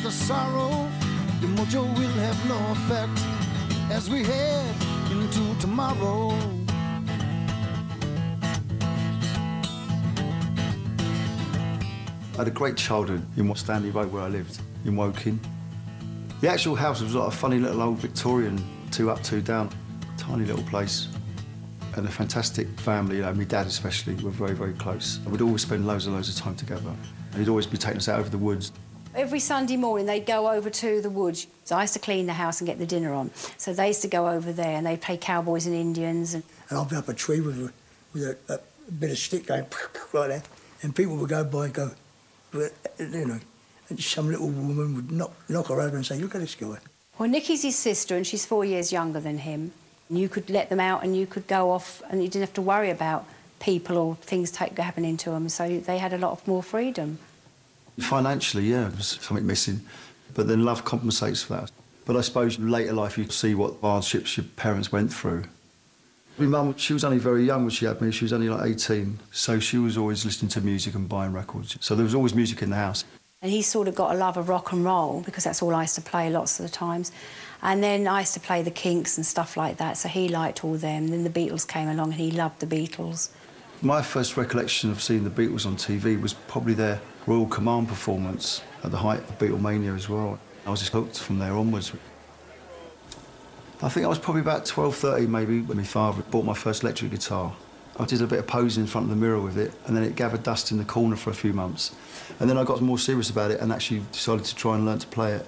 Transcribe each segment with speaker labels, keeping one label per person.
Speaker 1: the sorrow, the mojo will have no effect as we head into tomorrow.
Speaker 2: I had a great childhood in Stanley Road where I lived, in Woking. The actual house was like a funny little old Victorian, 2 up, 2 down, tiny little place. And a fantastic family, my dad especially, were very, very close. We'd always spend loads and loads of time together. And he'd always be taking us out over the woods.
Speaker 3: Every Sunday morning they'd go over to the woods. So I used to clean the house and get the dinner on. So they used to go over there and they'd play cowboys and Indians. And
Speaker 4: I'd be up a tree with a bit of stick going like that. And people would go by and go, you know, and some little woman would knock her over and say, look at this guy.
Speaker 3: Well, Nikki's his sister and she's 4 years younger than him. You could let them out and you could go off and you didn't have to worry about people or things happening to them, so they had a lot more freedom.
Speaker 2: Financially, yeah, there was something missing, but then love compensates for that. But I suppose in later life you see what hardships your parents went through. My mum, she was only very young when she had me, she was only like 18, so she was always listening to music and buying records, so there was always music in the house.
Speaker 3: And he sort of got a love of rock and roll, because that's all I used to play lots of the times. And then I used to play the Kinks and stuff like that, so he liked all them. Then the Beatles came along and he loved the Beatles. My
Speaker 2: first recollection of seeing the Beatles on TV was probably their Royal Command performance at the height of Beatlemania as well. I was just hooked from there onwards. I think I was probably about 12, 13 maybe when my father bought my first electric guitar. I did a bit of posing in front of the mirror with it, and then it gathered dust in the corner for a few months. And then I got more serious about it and actually decided to try and learn to play it.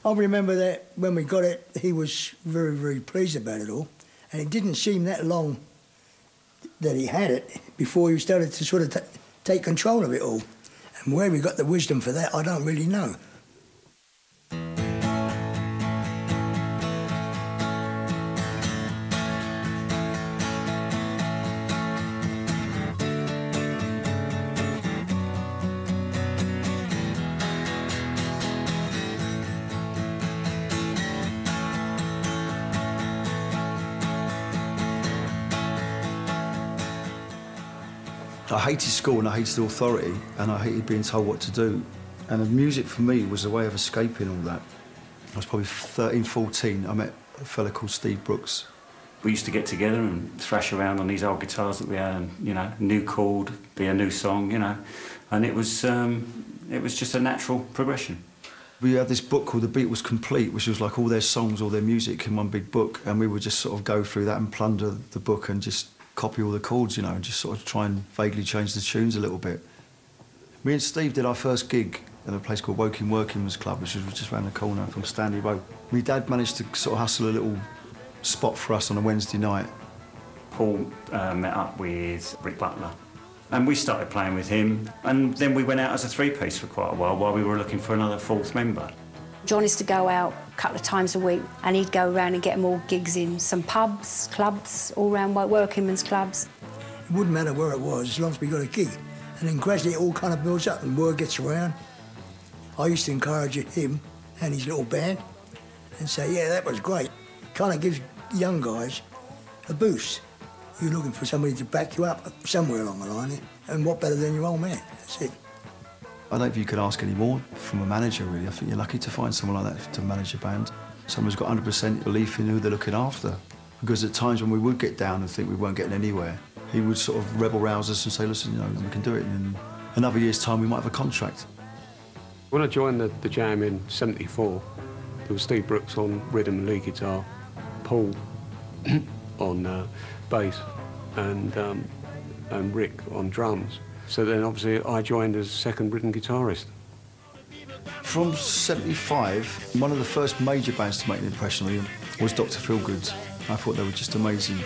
Speaker 4: I remember that when we got it, he was very, very pleased about it all. And it didn't seem that long that he had it before he started to sort of take control of it all. And where we got the wisdom for that, I don't really know.
Speaker 2: I hated school and I hated authority and I hated being told what to do. And the music for me was a way of escaping all that. I was probably 13, 14. I met a fella called Steve Brooks.
Speaker 5: We used to get together and thrash around on these old guitars that we had, and, you know, new chord, be a new song, you know. And it was just a natural progression.
Speaker 2: We had this book called The Beatles Complete, which was like all their songs, all their music in one big book, and we would just sort of go through that and plunder the book and just copy all the chords, you know, and just sort of try and vaguely change the tunes a little bit. Me and Steve did our first gig at a place called Woking Workingmen's Club, which was just around the corner from Stanley Road. My dad managed to sort of hustle a little spot for us on a Wednesday night.
Speaker 5: Paul met up with Rick Butler, and we started playing with him, and then we went out as a three-piece for quite a while we were looking for another fourth member.
Speaker 3: John used to go out a couple of times a week and he'd go around and get more gigs in some pubs, clubs, all around workingmen's clubs.
Speaker 4: It wouldn't matter where it was as long as we got a gig. And then gradually it all kind of builds up and word gets around. I used to encourage him and his little band and say, yeah, that was great. Kind of gives young guys a boost. You're looking for somebody to back you up somewhere along the line, and what better than your old man? That's it.
Speaker 2: I don't think you could ask any more from a manager, really. I think you're lucky to find someone like that to manage a band. Someone who's got 100% belief in who they're looking after. Because at times when we would get down and think we weren't getting anywhere, he would sort of rebel-rouse us and say, listen, you know, we can do it, and in another year's time we might have a contract.
Speaker 6: When I joined the Jam in '74, there was Steve Brooks on rhythm and lead guitar, Paul on bass, and Rick on drums. So then, obviously, I joined as second rhythm guitarist.
Speaker 2: From '75, one of the first major bands to make an impression on me was Dr. Feelgood. I thought they were just amazing.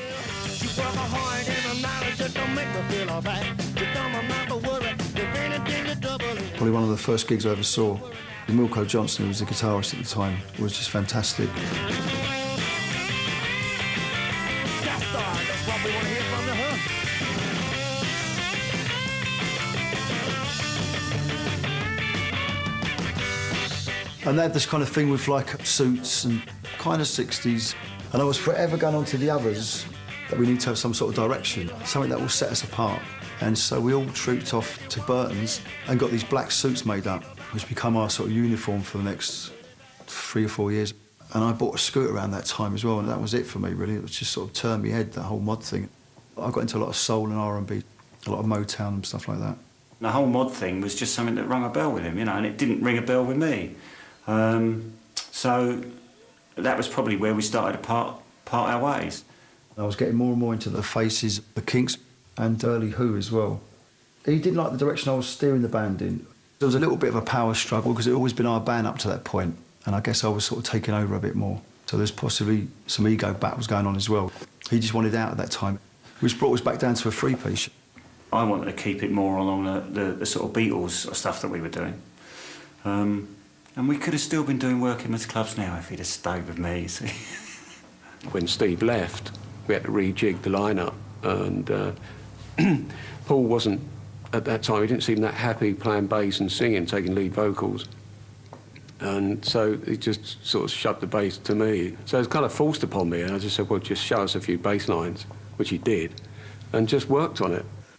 Speaker 2: Probably one of the first gigs I ever saw. Wilko Johnson, who was the guitarist at the time, was just fantastic. And they had this kind of thing with like suits and kind of 60s. And I was forever going on to the others that we need to have some sort of direction, something that will set us apart. And so we all trooped off to Burton's and got these black suits made up. which became our sort of uniform for the next 3 or 4 years. And I bought a scooter around that time as well, and that was it for me, really. It was just sort of turned my head, the whole mod thing. I got into a lot of soul and R&B, a lot of Motown and stuff like that.
Speaker 5: The whole mod thing was just something that rang a bell with him, you know, and it didn't ring a bell with me. So that was probably where we started to part our ways.
Speaker 2: I was getting more and more into the Faces, the Kinks, and early Who as well. He didn't like the direction I was steering the band in. There was a little bit of a power struggle because it had always been our band up to that point, and I guess I was sort of taking over a bit more. So there's possibly some ego battles going on as well. He just wanted out at that time, which brought us back down to a three-piece.
Speaker 5: I wanted to keep it more along the sort of Beatles stuff that we were doing. And we could have still been doing work in his clubs now if he'd have stayed with me, you see.
Speaker 6: When Steve left, we had to rejig the lineup, and Paul wasn't, at that time, he didn't seem that happy playing bass and singing, taking lead vocals. And so he just sort of shoved the bass to me. So it was kind of forced upon me, and I just said, well, just show us a few bass lines, which he did, and just worked on it.